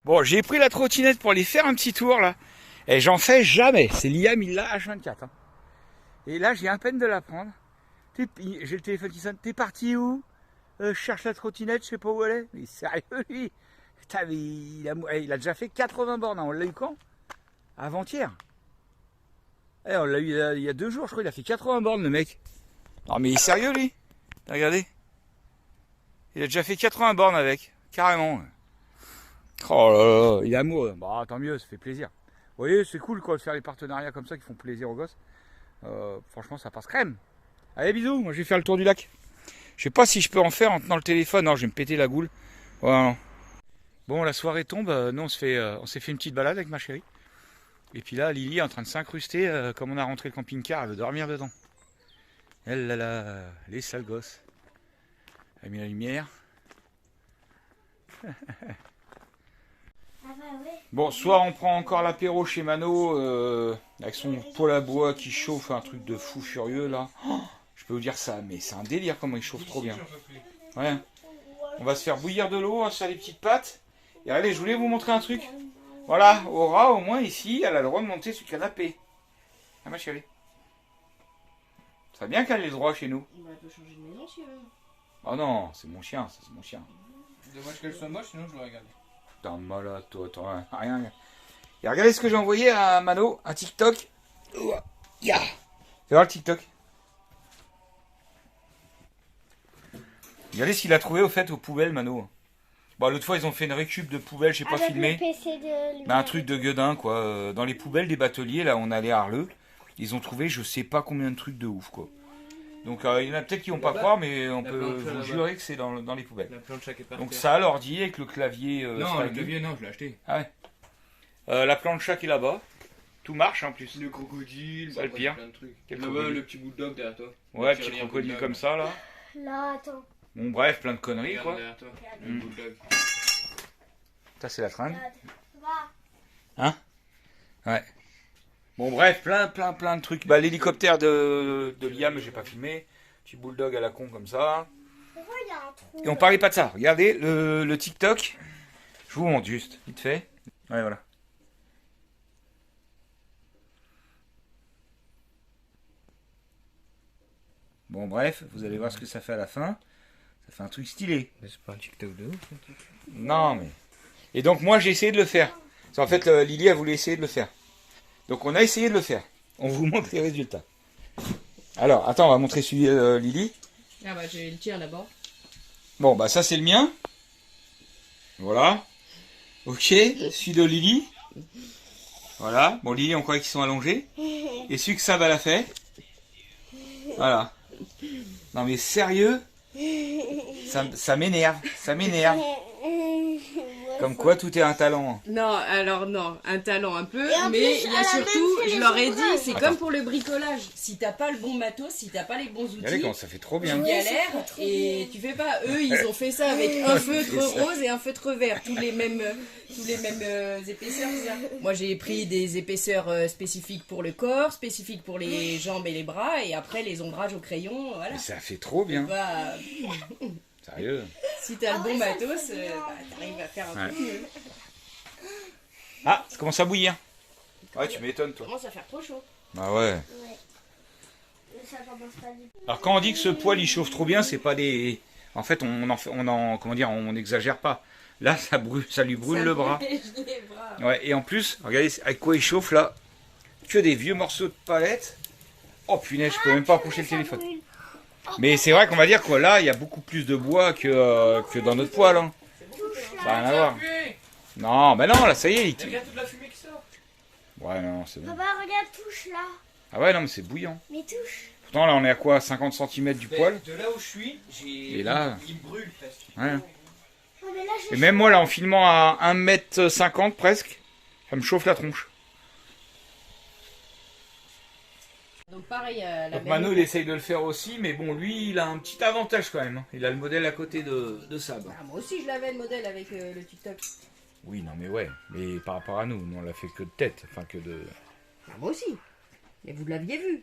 Bon, j'ai pris la trottinette pour aller faire un petit tour là. Et j'en fais jamais. C'est Liam, il l'a H24. Hein. Et là, j'ai à peine de la prendre. J'ai le téléphone qui sonne. T'es parti où? Je cherche la trottinette, je sais pas où elle est. Mais sérieux, lui? Putain, mais il a déjà fait 80 bornes. Hein. On l'a eu quand? Avant-hier. On l'a eu il y a 2 jours, je crois. Il a fait 80 bornes, le mec. Non, mais il est sérieux, lui? Regardez. Il a déjà fait 80 bornes avec. Carrément. Oh là là, il est amoureux. Bah tant mieux, ça fait plaisir. Vous voyez, c'est cool quoi de faire des partenariats comme ça qui font plaisir aux gosses. Franchement, ça passe crème. Allez, bisous, moi je vais faire le tour du lac. Je sais pas si je peux en faire en tenant le téléphone. Non, je vais me péter la goule. Voilà. Bon, la soirée tombe. Nous, on s'est fait une petite balade avec ma chérie. Et puis là, Lily est en train de s'incruster. Comme on a rentré le camping-car, elle veut dormir dedans. Elle là, les sales gosses. Elle a mis la lumière. Bon, soit on prend encore l'apéro chez Mano avec son poêle à bois qui chauffe, un truc de fou furieux là. Oh, je peux vous dire ça, mais c'est un délire comment il chauffe trop bien. Ouais. On va se faire bouillir de l'eau, on va se faire des petites pâtes. Et allez, je voulais vous montrer un truc. Voilà, Aura au moins ici, elle a le droit de monter sur le canapé. Ah ma chérie. Ça va bien qu'elle ait le droit chez nous. Bah, elle peut changer de maison si elle veut. Oh non, c'est mon chien, ça c'est mon chien. Dommage qu'elle soit moche, sinon je l'aurais gardé. T'es un malade, toi, t'as rien. Et regardez ce que j'ai envoyé à Mano, un TikTok. Yeah. Fais voir le TikTok. Regardez ce qu'il a trouvé au fait aux poubelles, Mano. Bon, l'autre fois, ils ont fait une récup de poubelles, j'ai pas filmé. Mais un truc de gueudin, quoi. Dans les poubelles des bateliers, là, on allait à Arleux. Ils ont trouvé je sais pas combien de trucs de ouf, quoi. Donc, il y en a peut-être qui vont pas croire, mais on peut vous jurer que c'est dans les poubelles. La planche qui est par Donc, terre. ça, l'ordi avec le clavier. Non, le clavier, non, je l'ai acheté. Ah ouais. La plancha qui est là-bas. Tout marche en plus. Le crocodile, C'est le pire. plein de trucs. Quel Là-bas, crocodile le petit bulldog derrière toi. Ouais, Le petit tirelire crocodile bulldog. comme ça là. Là, attends. Bon, bref, plein de conneries Regarde quoi. derrière toi, le Mm. bulldog. Ça, c'est la fringue. Va. Hein? Ouais. Bon, bref, plein de trucs. Bah, l'hélicoptère de Liam, j'ai pas filmé. Petit bulldog à la con comme ça. Pourquoi il y a un trou? Et on parlait pas de ça. Regardez le TikTok. Je vous montre juste, vite fait. Ouais, voilà. Bon, bref, vous allez voir ce que ça fait à la fin. Ça fait un truc stylé. Mais c'est pas un TikTok de ouf, ça. Non, mais... Et donc, moi, j'ai essayé de le faire. En fait, Lily a voulu essayer de le faire. Donc, on a essayé de le faire. On vous montre les résultats. Alors, attends, on va montrer celui de Lily. Ah bah j'ai le tien d'abord. Bon, bah ça, c'est le mien. Voilà. Ok, celui de Lily. Voilà. Bon, Lily, on croit qu'ils sont allongés. Et celui que Sab, elle a fait. Voilà. Non, mais sérieux, ça m'énerve. Ça m'énerve. Comme quoi, tout est un talent. Non, alors non, un talent un peu, Et en mais plus, il y a elle a surtout, même fait je les leur ai dit, ombrages. c'est Attends. comme pour le bricolage. Si t'as pas le bon matos, si t'as pas les bons Regardez outils, comment ça fait trop tu bien. galères et tu fais pas. Eux, ils ont fait ça avec un feutre rose et un feutre vert, tous les mêmes épaisseurs. C'est-à-dire, moi, j'ai pris des épaisseurs spécifiques pour le corps, spécifiques pour les jambes et les bras, et après les ombrages au crayon, voilà. Mais ça fait trop bien. Bah, Sérieux. si t'as le bon matos, bah, t'arrives à faire un Ouais. peu mieux. Ah, ça commence à bouillir. Ouais, tu m'étonnes, toi. Commence à faire trop chaud. Ah ouais. Ouais. Mais ça commence pas du tout. Alors quand on dit que ce poêle il chauffe trop bien, c'est pas des. En fait, comment dire, on n'exagère pas. Là, ça brûle, ça lui brûle le bras. Les bras. Ouais, et en plus, regardez avec quoi il chauffe là. Que des vieux morceaux de palette. Oh punaise, je peux même pas approcher le téléphone. Mais c'est vrai qu'on va dire que là, il y a beaucoup plus de bois que dans notre poêle. Hein. Ça n'a rien à voir. Non, mais non, là, ça y est. Regarde toute la fumée qui sort. Ouais, non, c'est bon. Papa, regarde, touche là. Ah ouais, non, mais c'est bouillant. Mais touche. Pourtant, là, on est à quoi 50 cm du poêle. De là où je suis, Et là- il brûle presque. Ouais. Oh, mais là, je Et même moi, là, en filmant à 1,50 m presque, ça me chauffe la tronche. Donc pareil, la Donc même- Mano, il essaye de le faire aussi, mais bon, lui, il a un petit avantage quand même. Hein. Il a le modèle à côté de Sab. Ah, moi aussi je l'avais le modèle avec le TikTok. Oui, non, mais ouais. Mais par rapport à nous, nous, on l'a fait que de tête. Enfin, que de... Ah, moi aussi. Mais vous l'aviez vu.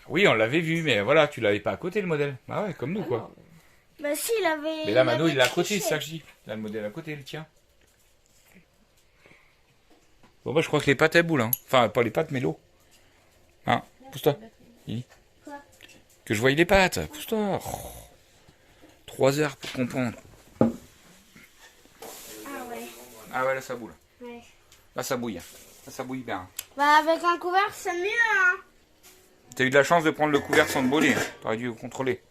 Oui, on l'avait vu, mais voilà, tu l'avais pas à côté, le modèle. Ah ouais, comme nous, Ah quoi. non. Bah si, il avait... Mais là, Mano, avait il l'a à côté, triché. c'est ça que je dis. Il a le modèle à côté, le tien. Bon, bah, je crois que les pâtes, elles boulent. Hein. Enfin, pas les pâtes, mais l'eau. Hein, pousse-toi. Lily. Quoi? Que je voie les pâtes. Pousse-toi. Oh. 3 heures pour comprendre. Ah ouais. Ah ouais, là, ça boule. Ouais. Là, ça bouille. Là, ça bouille bien. Bah avec un couvercle c'est mieux hein. T'as eu de la chance de prendre le couvercle sans te brûler. Hein. T'aurais dû contrôler.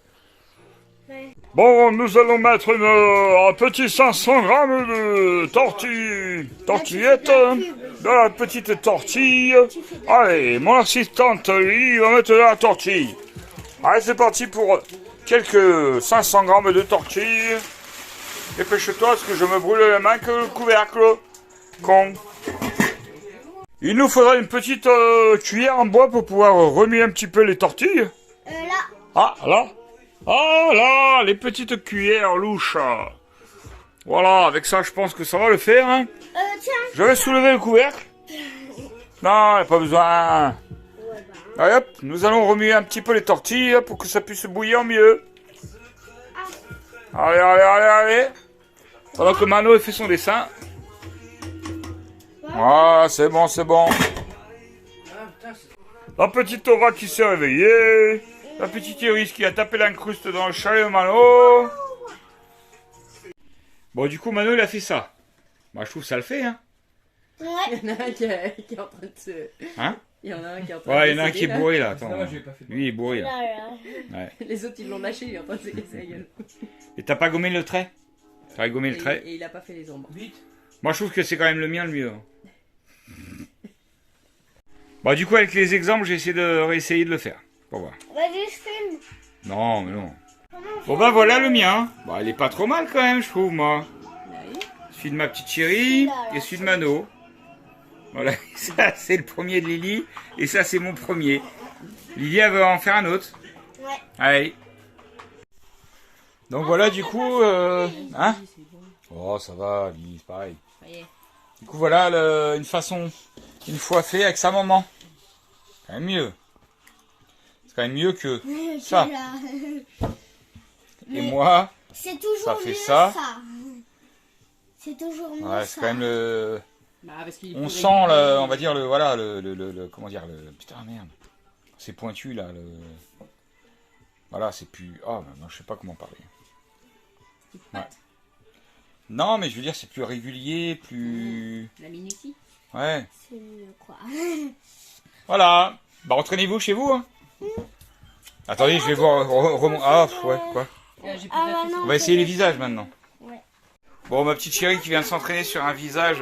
Ouais. Bon, nous allons mettre un petit 500 grammes de tortillette dans la petite tortille. Allez, mon assistante, Lily, va mettre la tortille. Allez, c'est parti pour quelques 500 grammes de tortille. Dépêche-toi, parce que je me brûle les mains que le couvercle. Con. Il nous faudra une petite cuillère en bois pour pouvoir remuer un petit peu les tortilles. Là. Ah, là. Ah, là, les petites cuillères louches. Voilà, avec ça, je pense que ça va le faire. Hein. Tiens. Je vais soulever le couvercle. Non, il n'y a pas besoin. Allez, hop, nous allons remuer un petit peu les tortilles pour que ça puisse bouillir mieux. Allez, allez, allez, allez. Pendant que Mano fait son dessin. Ah, c'est bon, c'est bon. La petite Aura qui s'est réveillée. La petite Iris qui a tapé l'incruste dans le chalet de Mano. Bon, du coup, Mano, il a fait ça. Moi, je trouve que ça le fait, hein. Ouais. Il y en a un qui est en train de se... Hein? Il y en a un qui est en train de Ouais, il y en a un décéder, qui est là. bourré, là. Attends. Ça va, j'ai pas fait de- Lui, il est bourré, là. Là. Ouais. Les autres, ils l'ont lâché, il est en train de se casser la gueule. Et t'as pas gommé le trait? T'as gommé le Et, trait? et il a pas fait les ombres. Vite. Moi, je trouve que c'est quand même le mien le mieux. Hein. Bon, du coup, avec les exemples, j'ai essayé de réessayer de le faire. Pour voir. Vas-y je filme. Non, mais non. Bon, bah voilà le mien. Bon, il est pas trop mal quand même, je trouve, moi. Oui. Celui de ma petite chérie et celui de Mano. Voilà, ça, c'est le premier de Lily. Et ça, c'est mon premier. Lily, elle va en faire un autre. Ouais. Allez. Donc voilà, du coup... Hein? Oh, ça va, Lily, c'est pareil. Ça y est. Du coup, voilà une façon, une fois fait avec sa maman. C'est quand même mieux. C'est quand même mieux que ça. Et moi, C'est toujours ça fait mieux ça. C'est toujours mieux ouais, c'est quand même le... Bah, parce qu'il est On plus sent, régulier. on va dire, voilà, comment dire, putain, merde. C'est pointu, là, voilà, c'est plus... Ah, non, je sais pas comment parler. Ouais. Non, mais je veux dire, c'est plus régulier, plus... La minutie. Ouais. C'est mieux quoi. Voilà. Bah, entraînez-vous chez vous, hein. Attendez, je vais voir... Ah, ouais, quoi. J'ai plus Ah de bah batterie. non. On va essayer les visages, maintenant. Ouais. Bon, ma petite chérie qui vient de s'entraîner sur un visage,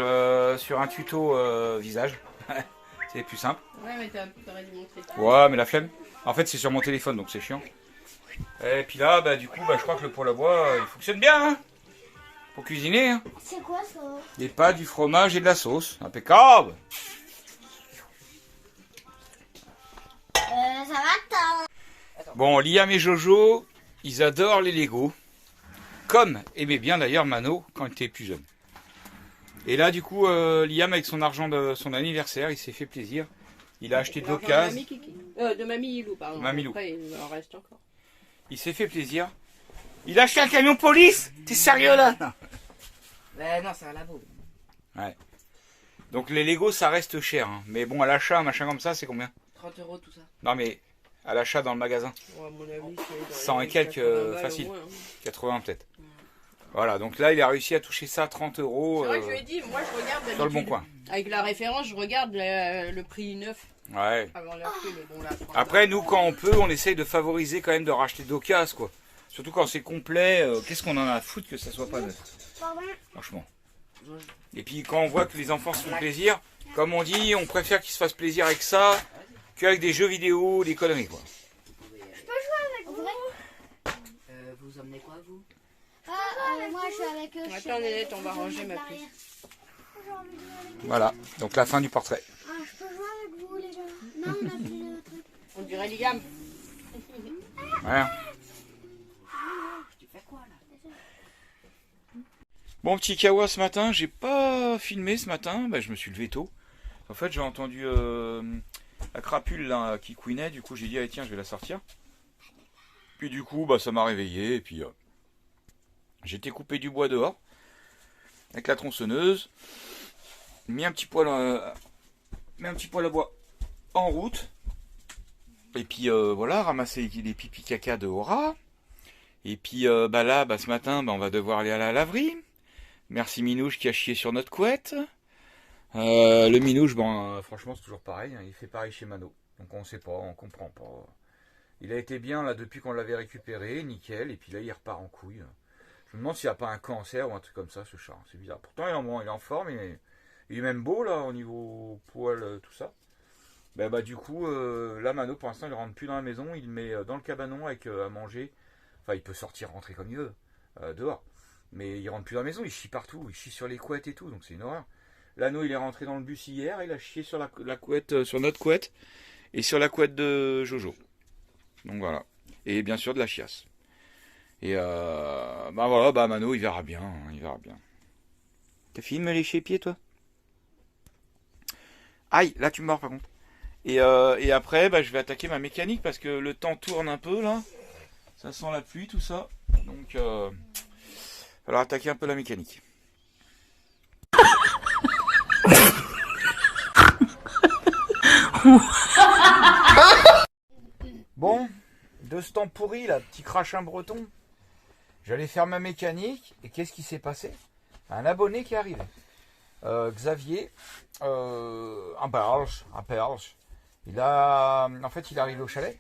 sur un tuto visage. C'est plus simple. Ouais, mais t'aurais dû montrer ça. Ouais, mais la flemme. En fait, c'est sur mon téléphone, donc c'est chiant. Et puis là, bah, du coup, bah, je crois que le poêle à bois, il fonctionne bien, hein. Pour cuisiner, hein. C'est quoi ça? Des pâtes, du fromage et de la sauce. Impeccable. Ça va t'as... Bon, Liam et Jojo, ils adorent les Lego. Comme aimait bien d'ailleurs Mano quand il était plus jeune. Et là, du coup, Liam, avec son argent de son anniversaire, il s'est fait plaisir. Il a acheté deux De cases. Mamie Kiki. De Mamie Ilou, pardon. Mamie Ilou. Après, il en reste encore. Il s'est fait plaisir. Il a acheté un camion police. T'es sérieux là? Non, c'est un labo. Ouais. Donc les Lego, ça reste cher. Hein. Mais bon, à l'achat, un machin comme ça, c'est combien? 30 € tout ça. Non, mais à l'achat dans le magasin. Ouais, à mon avis, c'est dans 100 les et quelques, 80 balles facile. au moins, hein. 80 peut-être. Voilà, donc là, il a réussi à toucher ça à 30 euros C'est vrai que je lui ai dit, moi je regarde sur le d'habitude. bon coin. Avec la référence, je regarde le prix neuf Ouais. avant l'acheter, mais bon là. Après, nous, quand on peut, on essaye de favoriser quand même de racheter d'occasion, quoi. Surtout quand c'est complet, qu'est-ce qu'on en a à foutre que ça soit pas neuf, Pardon. franchement. Et puis quand on voit que les enfants se font plaisir, comme on dit, on préfère qu'ils se fassent plaisir avec ça qu'avec des jeux vidéo, des conneries, quoi. Vous emmenez quoi, vous? Moi je suis avec eux. Attends, Nénette, on va ranger ma puce. Voilà, donc la fin du portrait. Ah, je peux jouer avec vous les gars? Non, on a plus de trucs. On dirait Ligam. Ouais. Tu fais quoi là? Bon, petit kawa ce matin, j'ai pas filmé ce matin, bah, je me suis levé tôt. En fait, j'ai entendu la crapule là, qui couinait, du coup j'ai dit, allez, tiens, je vais la sortir. Puis du coup, bah, ça m'a réveillé, et puis j'étais coupé du bois dehors, avec la tronçonneuse. mis un petit poêle, mets un petit poêle à bois en route. Et puis voilà, ramasser les pipi caca de Aura. Et puis bah là, bah, ce matin, bah, on va devoir aller à la laverie. Merci Minouche qui a chié sur notre couette. Le Minouche, bon, franchement, c'est toujours pareil. Hein, il fait pareil chez Mano. Donc on sait pas, on comprend pas. Il a été bien là depuis qu'on l'avait récupéré, nickel. Et puis là, il repart en couille. Je me demande s'il n'y a pas un cancer ou un truc comme ça, ce chat. C'est bizarre. Pourtant, il est en forme. Il est même beau là, au niveau poil, tout ça. Bah du coup, là, Mano, pour l'instant, il rentre plus dans la maison. Il le met dans le cabanon avec à manger. Enfin, il peut sortir, rentrer comme il veut, dehors. Mais il rentre plus dans la maison, il chie partout. Il chie sur les couettes et tout, donc c'est une horreur. L'anneau, il est rentré dans le bus hier. Il a chié sur la couette, sur notre couette. Et sur la couette de Jojo. Donc voilà. Et bien sûr, de la chiasse. Et bah voilà, bah Mano, il verra bien. Hein, il verra bien. T'as fini de me lécher les pieds, toi? Aïe, là tu me mords par contre. Et après, bah, je vais attaquer ma mécanique parce que le temps tourne un peu là. Ça sent la pluie, tout ça. Donc, il va falloir attaquer un peu la mécanique. Bon, de ce temps pourri là, petit crachin breton. J'allais faire ma mécanique et qu'est-ce qui s'est passé? Un abonné qui est arrivé. Xavier, un Belge. Il est arrivé au chalet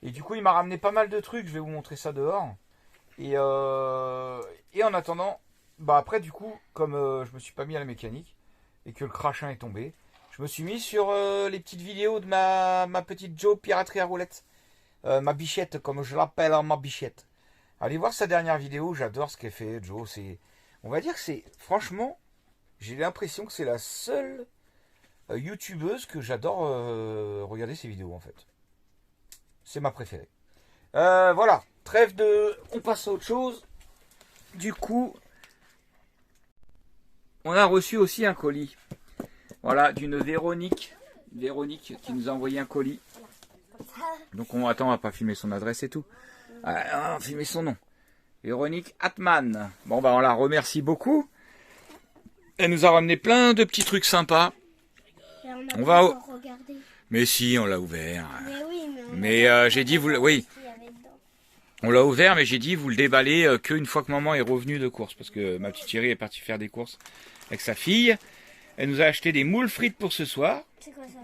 et du coup il m'a ramené pas mal de trucs. Je vais vous montrer ça dehors. Et en attendant, bah après du coup, comme je me suis pas mis à la mécanique et que le crachin est tombé, je me suis mis sur les petites vidéos de ma petite Jo piraterie à roulette, ma bichette comme je l'appelle, hein, ma bichette. Allez voir sa dernière vidéo, j'adore ce qu'elle fait, Jo. On va dire que c'est, franchement, j'ai l'impression que c'est la seule youtubeuse que j'adore regarder ses vidéos en fait. C'est ma préférée. Voilà, trêve de... On passe à autre chose. Du coup, on a reçu aussi un colis. Voilà, d'une Véronique. Véronique qui nous a envoyé un colis. Donc on attend, on va pas filmer son adresse et tout. On va filmer son nom. Véronique Atman. Bon bah on la remercie beaucoup. Elle nous a ramené plein de petits trucs sympas. On va regarder. Mais si, on l'a ouvert. Mais oui, mais j'ai dit, oui, on l'a ouvert, mais j'ai dit, vous le déballez qu'une fois que maman est revenue de course. Parce que ma petite chérie est partie faire des courses avec sa fille. Elle nous a acheté des moules frites pour ce soir. C'est quoi ça?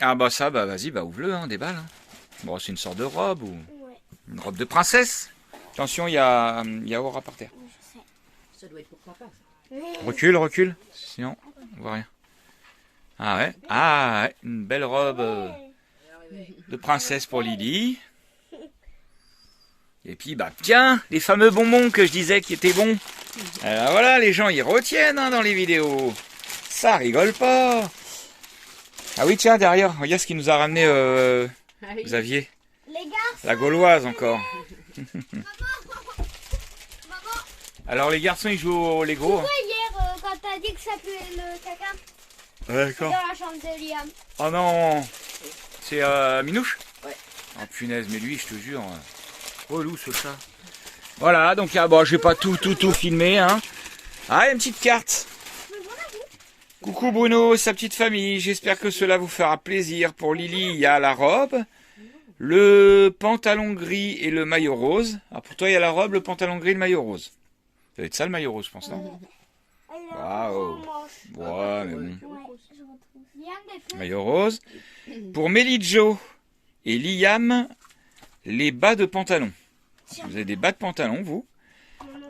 Ah bah ça, bah vas-y, bah ouvre-le, hein, déballe. Hein. Bon, c'est une sorte de robe ou Ouais, une robe de princesse. Attention, il y a Aura par terre. je sais. Ça doit être pour papa. Recule, sinon on voit rien. Ah ouais, une belle robe de princesse pour Lily. Et puis bah tiens, les fameux bonbons que je disais qui étaient bons. Alors voilà, les gens ils retiennent hein, dans les vidéos. Ça rigole pas. Ah oui tiens, derrière, regarde ce qu'il nous a ramené Xavier. Les gars, La gauloise encore. Alors les garçons ils jouent au Lego. pourquoi hier, quand t'as dit que ça puait le caca D'accord. dans la chambre de Liam? Oh non. C'est Minouche? Ouais. Oh punaise, mais lui je te jure, relou ce chat. Voilà, donc bon, je vais pas tout filmer. Hein. Ah, une petite carte. Coucou Bruno et sa petite famille, j'espère que cela vous fera plaisir. Pour Lily, il y a la robe, le pantalon gris et le maillot rose. Alors pour toi, il y a la robe, le pantalon gris et le maillot rose. Ça va être ça le maillot rose, je pense. Non waouh. Ouais, mais bon. Maillot rose. Pour Mélie-Jo et Liam, les bas de pantalon. Vous avez des bas de pantalon, vous.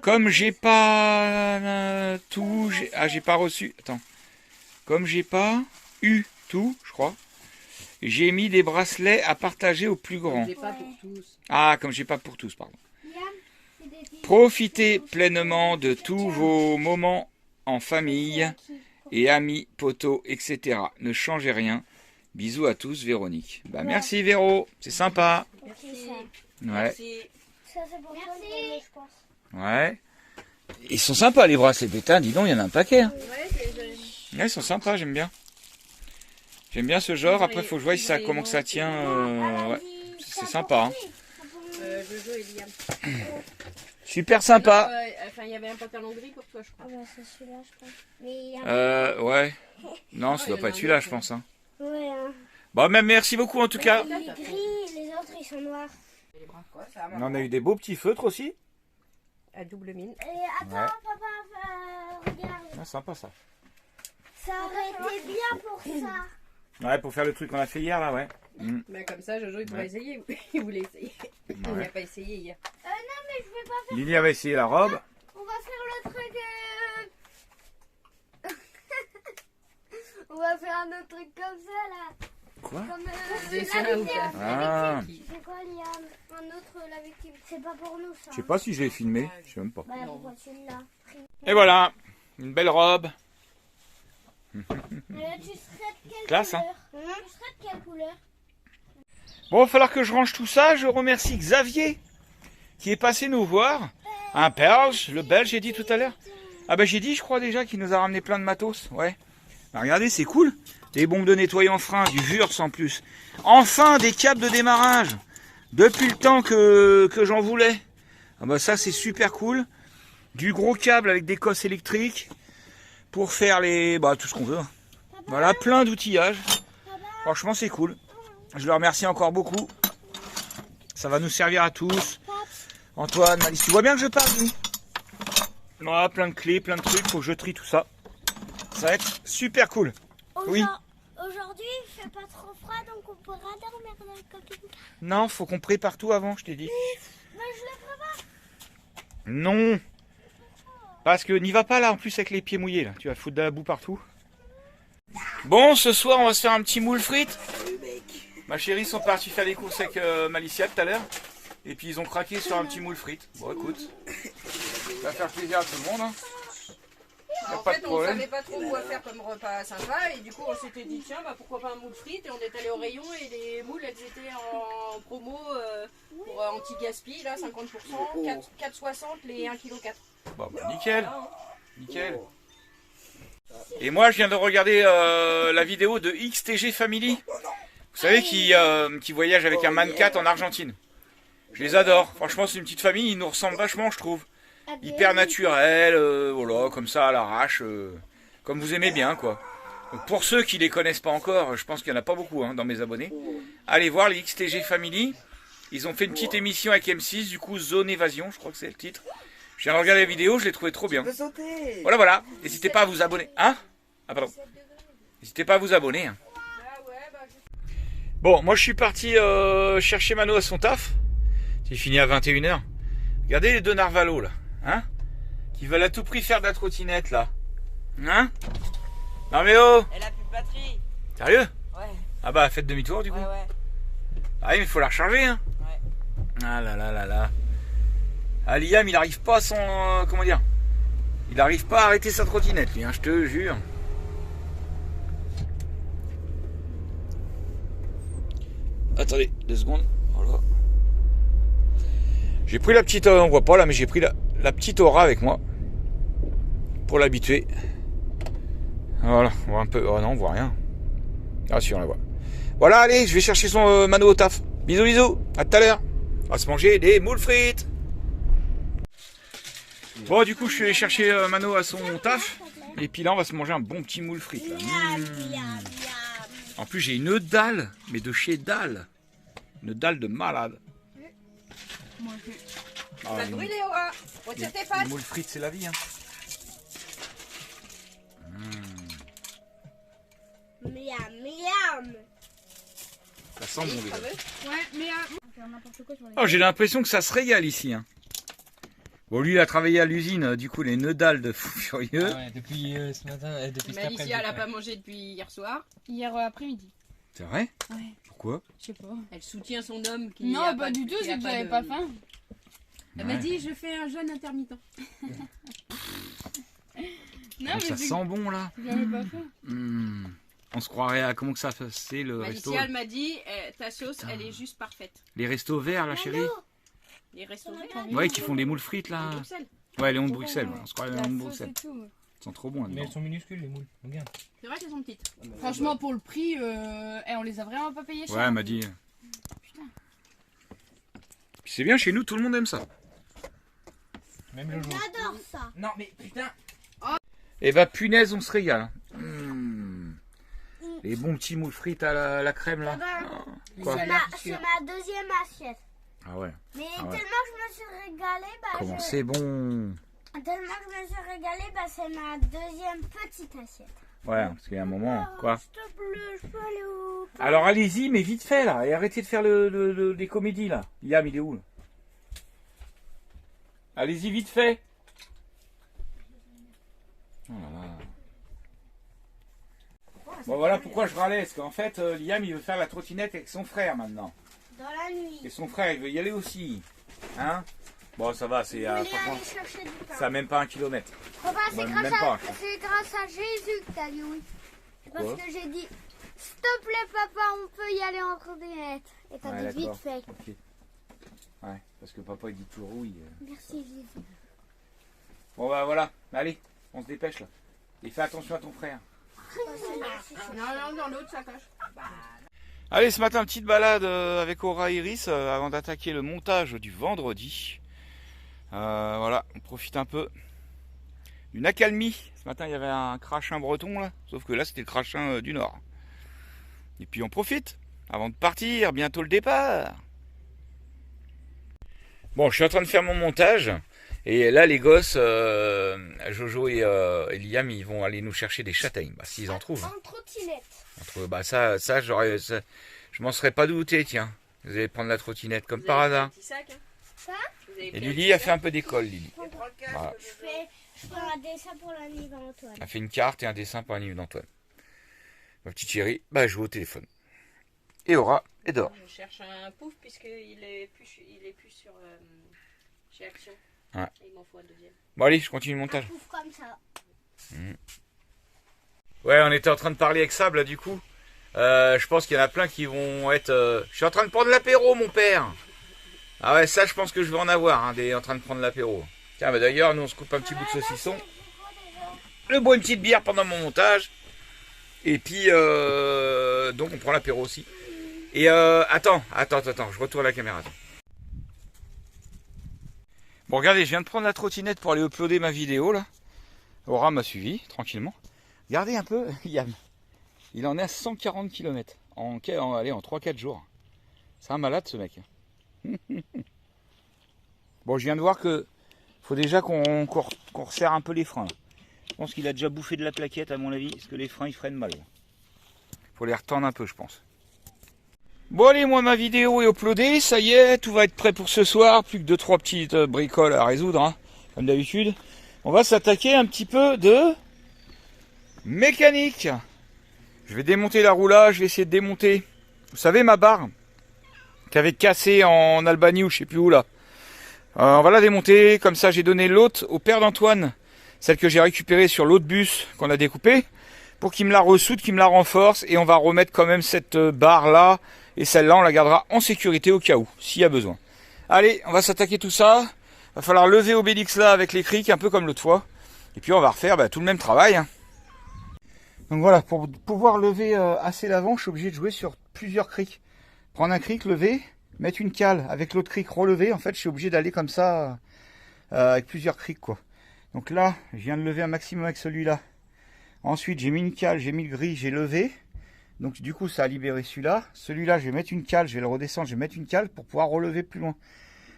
Comme j'ai pas tout, j'ai pas reçu. Attends. Comme j'ai pas eu tout, je crois, j'ai mis des bracelets à partager aux plus grands. J'ai pas pour tous. Ah, comme j'ai pas pour tous, pardon. Profitez pleinement de tous vos moments en famille et amis, potos, etc. Ne changez rien. Bisous à tous, Véronique. Bah merci Véro, c'est sympa. Merci. Ouais. Merci. Ça c'est pour toi, je pense. Ouais. Ils sont sympas les bracelets pétins, dis donc, il y en a un paquet. Hein. Ouais, c'est joli. Ouais, ils sont sympas, j'aime bien. J'aime bien ce genre. Après, il faut que je vois si ça, comment que ça tient. Ouais. C'est sympa. Hein. Jojo et Liam. Super sympa. Enfin, il y avait un pantalon gris pour toi, je Ah crois. bah c'est celui-là, je pense. Mais il y a... Ouais. Non, ça il y doit en pas a être un celui-là, autre, je pense. Hein. Ouais, hein. Bon, même merci beaucoup en tout cas. Il est gris, les autres ils sont noirs. Les bras, quoi, ça va. On a eu des beaux petits feutres aussi. À double mine. Et attends, Ouais. papa, regarde. Ah, sympa ça. Ça aurait été bien pour ça. Ouais, pour faire le truc qu'on a fait hier là, ouais. Mais comme ça, Jojo, il pourrait Ouais. essayer. Il voulait essayer. Il n'a Ouais. pas essayé hier. Non, mais je vais pas faire. Lily avait essayé la robe. On va faire le truc. On va faire un autre truc comme ça là. Quoi? Comme Dessin la ou victime. Ah. C'est quoi, Liam? Un autre, la victime. C'est pas pour nous ça. Je sais pas si je l'ai filmé, je sais même pas. Bah pourquoi tu l'as pris? Et voilà, une belle robe. Tu serais de quelle Classe, hein. couleur? Tu serais de quelle couleur? Bon, il va falloir que je range tout ça. Je remercie Xavier qui est passé nous voir. Un Belge, le Belge, j'ai dit tout à l'heure. Ah bah j'ai dit, je crois déjà qu'il nous a ramené plein de matos. Ouais. Bah, regardez, c'est cool. Des bombes de nettoyant frein, du Wurz en plus. Enfin, des câbles de démarrage. Depuis le temps que j'en voulais. Ah bah ça, c'est super cool. Du gros câble avec des cosses électriques pour faire tout ce qu'on veut. Voilà, plein d'outillages. Franchement, c'est cool. Je le remercie encore beaucoup. Ça va nous servir à tous. Antoine, Malice, tu vois bien que je parle, lui. Voilà, plein de clés, plein de trucs. Faut que je trie tout ça. Ça va être super cool. Oui. Aujourd'hui, il fait pas trop froid, donc on pourra dormir dans le camping. Non, faut qu'on prépare tout avant, je t'ai dit. Mais je le prépare. Non. Parce que n'y va pas là, en plus avec les pieds mouillés là. Tu vas foutre de la boue partout. Bon, ce soir, on va se faire un petit moule frites. Ma chérie sont partis faire les courses avec Malicia tout à l'heure. Et puis ils ont craqué sur un petit moule frites. Bon, écoute, ça va faire plaisir à tout le monde. Hein. Y a En pas fait, de on problème. savait pas trop quoi faire comme repas sympa et du coup on s'était dit tiens bah pourquoi pas un moule frites et on est allé au rayon et les moules elles étaient en promo pour anti-gaspi là 50%, 4,60 les 1,4 kg. Bon, bah, nickel. Nickel. Et moi, je viens de regarder la vidéo de XTG Family. Vous savez, qui voyage avec un mannequin en Argentine. Je les adore. Franchement, c'est une petite famille. Ils nous ressemblent vachement, je trouve. Hyper naturel, voilà, comme ça à l'arrache. Comme vous aimez bien, quoi. Donc, pour ceux qui les connaissent pas encore, je pense qu'il n'y en a pas beaucoup hein, dans mes abonnés. Allez voir les XTG Family. Ils ont fait une petite émission avec M6, du coup, Zone Évasion, je crois que c'est le titre. Je viens de regarder la vidéo, je l'ai trouvé trop bien. Voilà, voilà. N'hésitez pas à vous abonner. Hein? Ah, pardon. N'hésitez pas à vous abonner. Hein. Bon, moi je suis parti chercher Mano à son taf. C'est fini à 21h. Regardez les deux narvalos là. Hein? Qui veulent à tout prix faire de la trottinette là. Hein? Non mais oh! Elle a plus de batterie. Sérieux? Ouais, Ah bah faites demi-tour du coup. ouais. Ah oui mais il faut la recharger hein. Ouais. Ah là là là là. Ah Liam il arrive pas à son... comment dire? Il arrive pas à arrêter sa trottinette lui hein, je te jure. Attendez, 2 secondes. Voilà. J'ai pris la petite... on voit pas là mais j'ai pris la petite Aura avec moi. Pour l'habituer. Voilà, on voit un peu... oh non on voit rien. Ah si on la voit. Voilà allez, je vais chercher son Mano au taf. Bisous bisous, à tout à l'heure. On va se manger des moules frites. Bon du coup je suis allé chercher Mano à son taf. Et puis là on va se manger un bon petit moule frites là. En plus j'ai une dalle, mais de chez dalle. Une dalle de malade. Ah, Va te brûler Oa. Retire tes pattes. les moules frites c'est la vie hein. Miam, miam. Ça sent bon déjà. Ouais, mais faire n'importe quoi sur les... Oh j'ai l'impression que ça se régale ici hein. Bon lui il a travaillé à l'usine, du coup les nœuds de fou furieux. Ah ouais, depuis ce matin, depuis cet après-midi. Malicia elle a pas mangé depuis hier soir. Hier après-midi. C'est vrai? Ouais. Pourquoi? Je sais pas. Elle soutient son homme qui Non, a pas du tout, qui a c'est que j'avais de- pas faim. Elle m'a dit je fais un jeûne intermittent. Non, Donc, ça c'est sent bon là. que j'avais pas faim. On se croirait à comment que ça c'est le resto. Malicia elle m'a dit ta sauce elle est juste parfaite. Les restos verts la chérie. Les restos verts. Ouais qui font des moules frites là. Bruxelles. Ouais les ondes de Bruxelles, ouais. On se croirait les La ondes de sauce Bruxelles. et tout. Ils sont trop bons Mais là-dedans. elles sont minuscules les moules, regarde. C'est vrai qu'elles sont petites. Franchement, pour le prix, on les a vraiment pas payés cher. Ouais elle m'a dit. Puis c'est bien chez nous tout le monde aime ça. Même Jojo. J'adore ça. Non, mais putain. Et bah punaise, on se régale. Les bons petits moules frites à la crème là. Quoi? C'est ma deuxième assiette. Ah ouais. Mais Ah ouais. tellement je me suis régalée, Comment c'est bon. tellement je me suis régalée, c'est ma deuxième petite assiette. Ouais, parce qu'il y a un moment, quoi. S'il te plaît, je peux aller où? Alors allez-y, mais vite fait là, et arrêtez de faire les comédies là. Liam, il est où là? Allez-y vite fait. Oh là là. Bon voilà pourquoi je râlais, parce qu'en fait Liam il veut faire la trottinette avec son frère maintenant. Dans la nuit. Et son frère il veut y aller aussi. Hein? Bon ça va, c'est Je voulais franchement, aller chercher du pain. ça a même pas 1 kilomètre. Papa, c'est Ouais, grâce, même pas, c'est grâce à Jésus que t'as dit oui. Parce Quoi? que j'ai dit, s'il te plaît papa, on peut y aller en trottinette. Et t'as Ouais, dit vite d'accord. fait. Ok. Ouais, parce que papa il dit toujours oui. Merci Jésus. Bon bah voilà, allez, on se dépêche là. Et fais attention à ton frère. Non, dans l'autre sacoche. Allez, ce matin, petite balade avec Aura et Iris avant d'attaquer le montage du vendredi. Voilà, on profite un peu d'une accalmie. Ce matin, il y avait un crachin breton là, sauf que là, c'était le crachin du nord. Et puis on profite avant de partir, bientôt le départ. Bon, je suis en train de faire mon montage. Et là, les gosses, Jojo et Liam, ils vont aller nous chercher des châtaignes. Bah, s'ils en trouvent. En trottinette. Bah ça je m'en serais pas douté, tiens. Vous allez prendre la trottinette comme par hasard. Et Lily a fait un peu d'école, Lily. Voilà. Je fais un dessin pour l'ami d'Antoine. Elle a fait une carte et un dessin pour Annie d'Antoine. Ma petite chérie, bah, elle joue au téléphone. Et Aura est dehors. Je cherche un pouf puisqu'il est plus sur chez Action. Ouais. Il m'en faut un deuxième. Bon allez, je continue le montage. Un pouf comme ça. Ouais, on était en train de parler avec Sable là du coup. Je pense qu'il y en a plein qui vont être... Je suis en train de prendre l'apéro mon père. Ah ouais, ça je pense que je vais en avoir, hein, en train de prendre l'apéro. Tiens, bah d'ailleurs, nous on se coupe un petit bout de saucisson. Je bois une petite bière pendant mon montage. Et puis, donc on prend l'apéro aussi. Et attends, je retourne la caméra. Attends. Bon, regardez, je viens de prendre la trottinette pour aller uploader ma vidéo là. Aura m'a suivi tranquillement. Regardez un peu, Yann. Il en est à 140 km en 3-4 jours. C'est un malade ce mec. Bon, je viens de voir que faut déjà qu'on resserre un peu les freins. Là. Je pense qu'il a déjà bouffé de la plaquette à mon avis, parce que les freins ils freinent mal. Faut les retendre un peu, je pense. Bon allez, moi ma vidéo est uploadée, ça y est, tout va être prêt pour ce soir. Plus que 2-3 petites bricoles à résoudre, hein, comme d'habitude. On va s'attaquer un petit peu de mécanique. Je vais démonter la roulage, je vais essayer de démonter, vous savez, ma barre qui avait cassé en Albanie ou je sais plus où là. On va la démonter, comme ça j'ai donné l'autre au père d'Antoine, celle que j'ai récupérée sur l'autre bus qu'on a découpé, pour qu'il me la ressoude, qu'il me la renforce, et on va remettre quand même cette barre là, et celle-là on la gardera en sécurité au cas où, s'il y a besoin. Allez, on va s'attaquer tout ça, va falloir lever Obélix là avec les crics, un peu comme l'autre fois, et puis on va refaire tout le même travail. Hein. Donc voilà, pour pouvoir lever assez l'avant, je suis obligé de jouer sur plusieurs crics. Prendre un cric, lever, mettre une cale avec l'autre cric, relever. En fait, je suis obligé d'aller comme ça avec plusieurs crics, quoi. Donc là, je viens de lever un maximum avec celui-là. Ensuite, j'ai mis une cale, j'ai mis le gris, j'ai levé. Donc du coup, ça a libéré celui-là. Celui-là, je vais mettre une cale, je vais le redescendre, je vais mettre une cale pour pouvoir relever plus loin.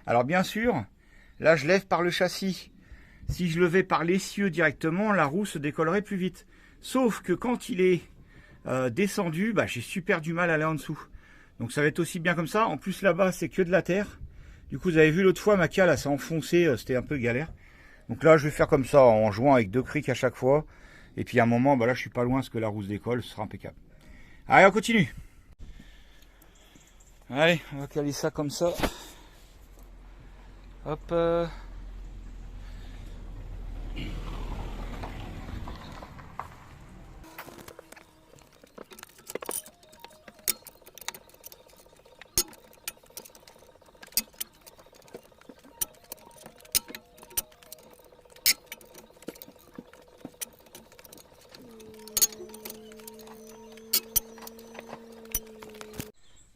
Alors bien sûr, là, je lève par le châssis. Si je levais par l'essieu directement, la roue se décollerait plus vite. Sauf que quand il est descendu, j'ai super du mal à aller en dessous. Donc ça va être aussi bien comme ça. En plus là-bas, c'est que de la terre. Du coup, vous avez vu l'autre fois, ma cale s'est enfoncée, c'était un peu galère. Donc là, je vais faire comme ça, en jouant avec 2 crics à chaque fois. Et puis à un moment, là, je suis pas loin, parce que la roue se décolle, ce sera impeccable. Allez, on continue. Allez, on va caler ça comme ça. Hop.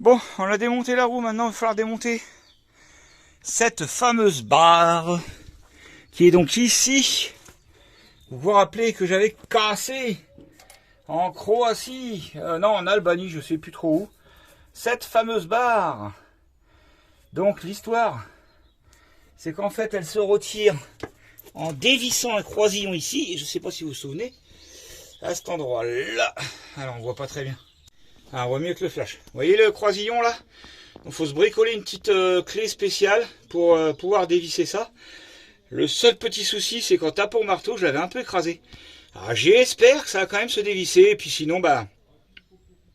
Bon, on a démonté la roue, maintenant il va falloir démonter cette fameuse barre qui est donc ici. Vous vous rappelez que j'avais cassé en Croatie, non en Albanie, je sais plus trop où, cette fameuse barre. Donc l'histoire, c'est qu'en fait elle se retire en dévissant un croisillon ici, et je sais pas si vous vous souvenez, à cet endroit là, alors on voit pas très bien, on voit mieux que le flash, vous voyez le croisillon là, il faut se bricoler une petite clé spéciale pour pouvoir dévisser ça. Le seul petit souci, c'est qu'en tapant au marteau, je l'avais un peu écrasé. Alors j'espère que ça va quand même se dévisser, et puis sinon, bah,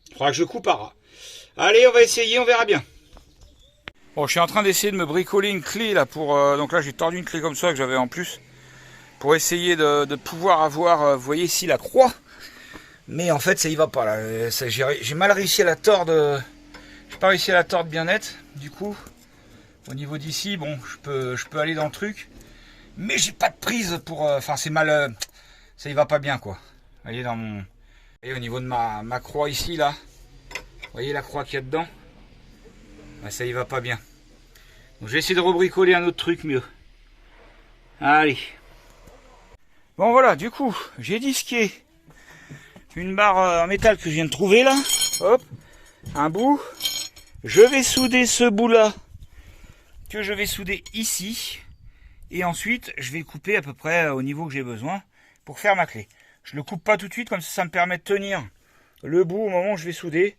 il faudra que je coupe à ras. Allez, on va essayer, on verra bien. Bon, je suis en train d'essayer de me bricoler une clé là pour... donc là, j'ai tordu une clé comme ça que j'avais en plus, pour essayer de pouvoir avoir, vous voyez ici, la croix. Mais en fait, ça y va pas là. J'ai mal réussi à la tordre. J'ai pas réussi à la tordre bien nette. Du coup, au niveau d'ici, bon, je peux aller dans le truc. Mais j'ai pas de prise pour... Enfin, c'est mal... ça y va pas bien, quoi. Vous voyez, dans mon... Vous voyez, au niveau de ma croix ici, là. Vous voyez la croix qu'il y a dedans? Ben, ça y va pas bien. Donc, je vais essayer de rebricoler un autre truc mieux. Allez. Bon, voilà, du coup, j'ai disqué une barre en métal que je viens de trouver, là. Hop. Un bout. Je vais souder ce bout-là. Que je vais souder ici. Et ensuite, je vais le couper à peu près au niveau que j'ai besoin pour faire ma clé. Je le coupe pas tout de suite, comme ça me permet de tenir le bout au moment où je vais souder.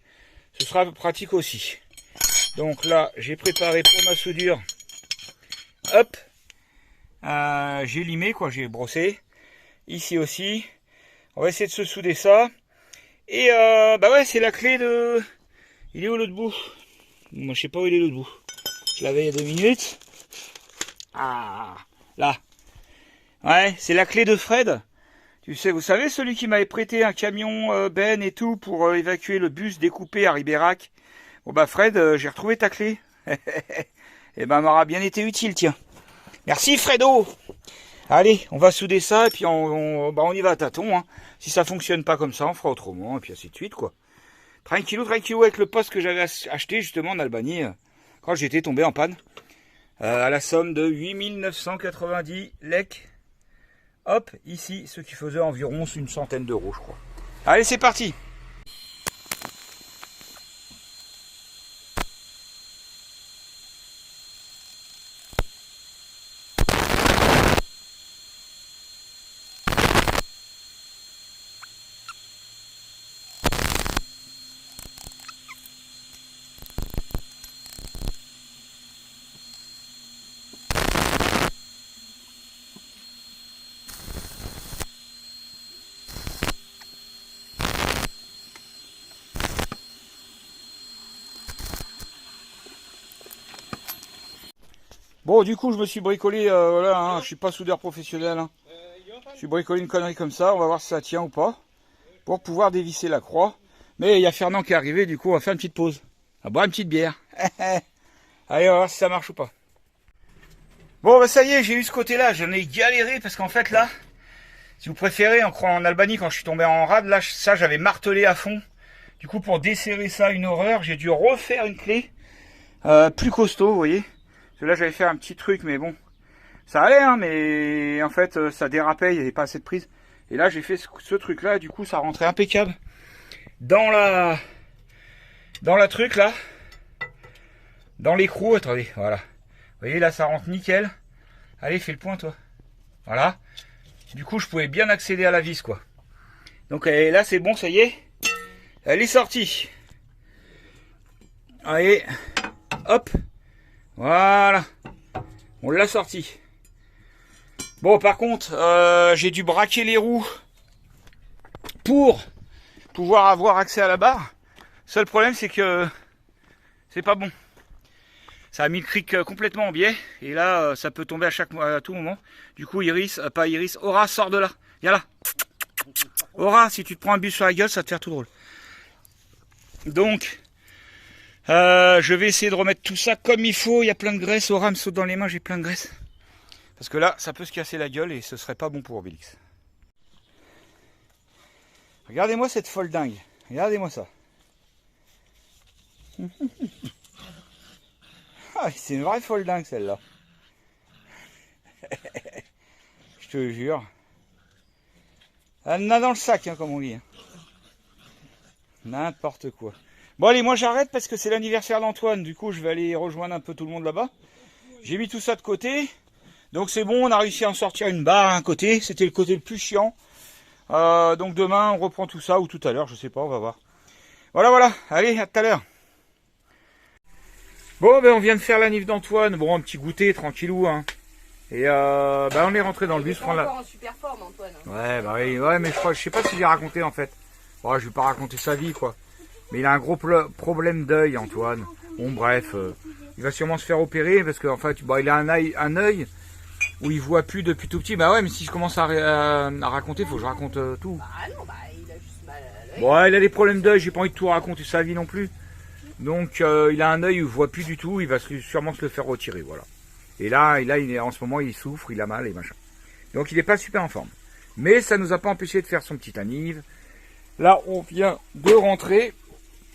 Ce sera pratique aussi. Donc là, j'ai préparé pour ma soudure. Hop. J'ai limé, quoi, j'ai brossé. Ici aussi. On va essayer de se souder ça. Et bah ouais, c'est la clé de... Il est où l'autre bout? Moi, je sais pas où il est l'autre bout. Je l'avais il y a 2 minutes. Ah, là. Ouais, c'est la clé de Fred. Tu sais, vous savez, celui qui m'avait prêté un camion Ben et tout pour évacuer le bus découpé à Ribérac. Bon bah Fred, j'ai retrouvé ta clé. Et ben m'aura bien été utile, tiens. Merci Fredo. Allez, on va souder ça et puis on y va à tâtons. Hein. Si ça fonctionne pas comme ça, on fera autrement et puis ainsi de suite, quoi. Tranquillou, tranquillou avec le poste que j'avais acheté justement en Albanie quand j'étais tombé en panne. À la somme de 8990 lek. Hop, ici, ce qui faisait environ une centaine d'euros, je crois. Allez, c'est parti! Bon, du coup, je me suis bricolé, voilà, hein, je suis pas soudeur professionnel. Hein. Je suis bricolé une connerie comme ça, on va voir si ça tient ou pas, pour pouvoir dévisser la croix. Mais il y a Fernand qui est arrivé, du coup, on va faire une petite pause. On va boire une petite bière. Allez, on va voir si ça marche ou pas. Bon, bah ça y est, j'ai eu ce côté-là, j'en ai galéré, parce qu'en fait, là, si vous préférez, en Albanie, quand je suis tombé en rade, là, ça, j'avais martelé à fond. Du coup, pour desserrer ça, une horreur, j'ai dû refaire une clé plus costaud, vous voyez. Là, j'avais fait un petit truc, mais bon, ça allait, hein, mais en fait, ça dérapait, il n'y avait pas assez de prise. Et là, j'ai fait ce truc-là, et du coup, ça rentrait impeccable dans la truc, là, dans l'écrou. Attendez, voilà. Vous voyez, là, ça rentre nickel. Allez, fais le point, toi. Voilà. Du coup, je pouvais bien accéder à la vis, quoi. Donc, là, c'est bon, ça y est. Elle est sortie. Allez, hop. Voilà, on l'a sorti. Bon, par contre, j'ai dû braquer les roues pour pouvoir avoir accès à la barre. Seul problème, c'est que c'est pas bon. Ça a mis le cric complètement en biais. Et là, ça peut tomber à tout moment. Du coup, Aura, sors de là. Viens là. Aura, si tu te prends un bus sur la gueule, ça va te faire tout drôle. Donc... je vais essayer de remettre tout ça comme il faut. Il y a plein de graisse. Aura me saute dans les mains, j'ai plein de graisse. Parce que là, ça peut se casser la gueule et ce serait pas bon pour Obélix. Regardez-moi cette folle dingue. Regardez-moi ça. Ah, c'est une vraie folle dingue celle-là. Je te jure. Elle en a dans le sac, hein, comme on dit. N'importe quoi. Bon allez, moi j'arrête parce que c'est l'anniversaire d'Antoine. Du coup, je vais aller rejoindre un peu tout le monde là-bas. J'ai mis tout ça de côté. Donc c'est bon, on a réussi à en sortir une barre à un côté. C'était le côté le plus chiant. Donc demain, on reprend tout ça, ou tout à l'heure, je sais pas, on va voir. Voilà. Allez, à tout à l'heure. Bon, ben on vient de faire la nif d'Antoine. Bon, un petit goûter, tranquillou, hein. Et on est rentré dans le bus. Il est encore en super forme, Antoine. Ouais, bah oui, ouais, mais je sais pas si j'ai raconté en fait. Ouais, je vais pas raconter sa vie, quoi. Mais il a un gros problème d'œil, Antoine. Bon, bref, il va sûrement se faire opérer parce qu'en fait, il a un œil où il voit plus depuis tout petit. Bah ouais, mais si je commence à raconter, faut que je raconte tout. Ah non, il a juste mal à l'œil. Bon, il a des problèmes d'œil, j'ai pas envie de tout raconter sa vie non plus. Donc, il a un œil où il voit plus du tout, il va sûrement se le faire retirer, voilà. Et là, en ce moment, il souffre, il a mal et machin. Donc, il n'est pas super en forme. Mais ça nous a pas empêché de faire son petit anniv. Là, on vient de rentrer.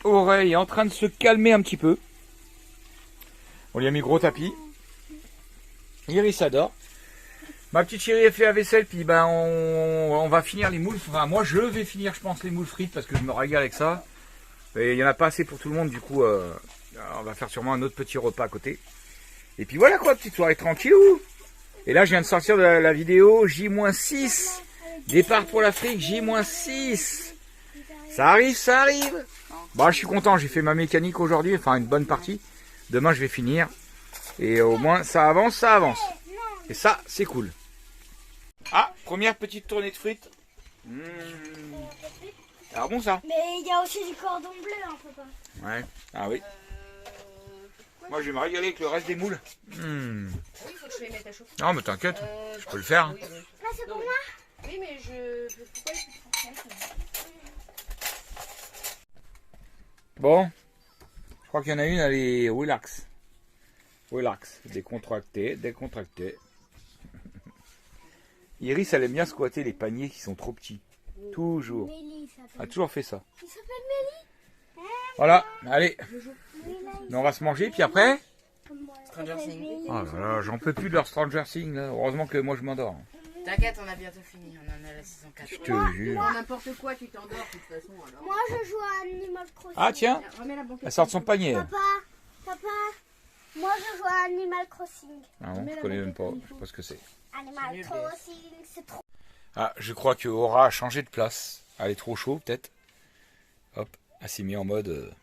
Oreille est en train de se calmer un petit peu. On lui a mis gros tapis. Iris adore. Ma petite chérie a fait la vaisselle, puis on va finir les moules. Enfin, moi, je vais finir, je pense, les moules frites parce que je me régale avec ça. Et il n'y en a pas assez pour tout le monde, du coup, on va faire sûrement un autre petit repas à côté. Et puis voilà quoi, petite soirée tranquille. Et là, je viens de sortir de la vidéo J-6. Départ pour l'Afrique, J-6. Ça arrive. Bon, je suis content, j'ai fait ma mécanique aujourd'hui, enfin une bonne partie. Demain, je vais finir. Et au moins, ça avance. Et ça, c'est cool. Ah, première petite tournée de frites. Alors bon ça. Mais il y a aussi du cordon bleu, hein, papa. Ouais, ah oui. Moi, je vais me régaler avec le reste des moules. Oui, il faut que je les mette à chauffer. Non, mais t'inquiète, je peux le faire. Oui. Là, c'est pour moi. Oui, mais je peux pas les faire. Bon, je crois qu'il y en a une, elle est relax. Décontractée. Iris, elle aime bien squatter les paniers qui sont trop petits. Toujours. Mélie, ça Elle a s'appelle. toujours fait ça. Il s'appelle Mélie. Voilà, allez. Mélie. On va se manger, puis après... Stranger Things. Oh là là, j'en peux plus de leur Stranger Things, là. Heureusement que moi je m'endors. T'inquiète, on a bientôt fini. On en a la saison 4. Je te jure. Bon, n'importe quoi, tu t'endors de toute façon. Alors. Moi, je joue à Animal Crossing. Ah tiens, Remets la banquette. elle sort de son panier. Papa, moi, je joue à Animal Crossing. Ah bon, je connais même pas, je sais pas ce que c'est. Animal Crossing, c'est trop. Ah, je crois que Aura a changé de place. Elle est trop chaud, peut-être. Hop, elle s'est mise en mode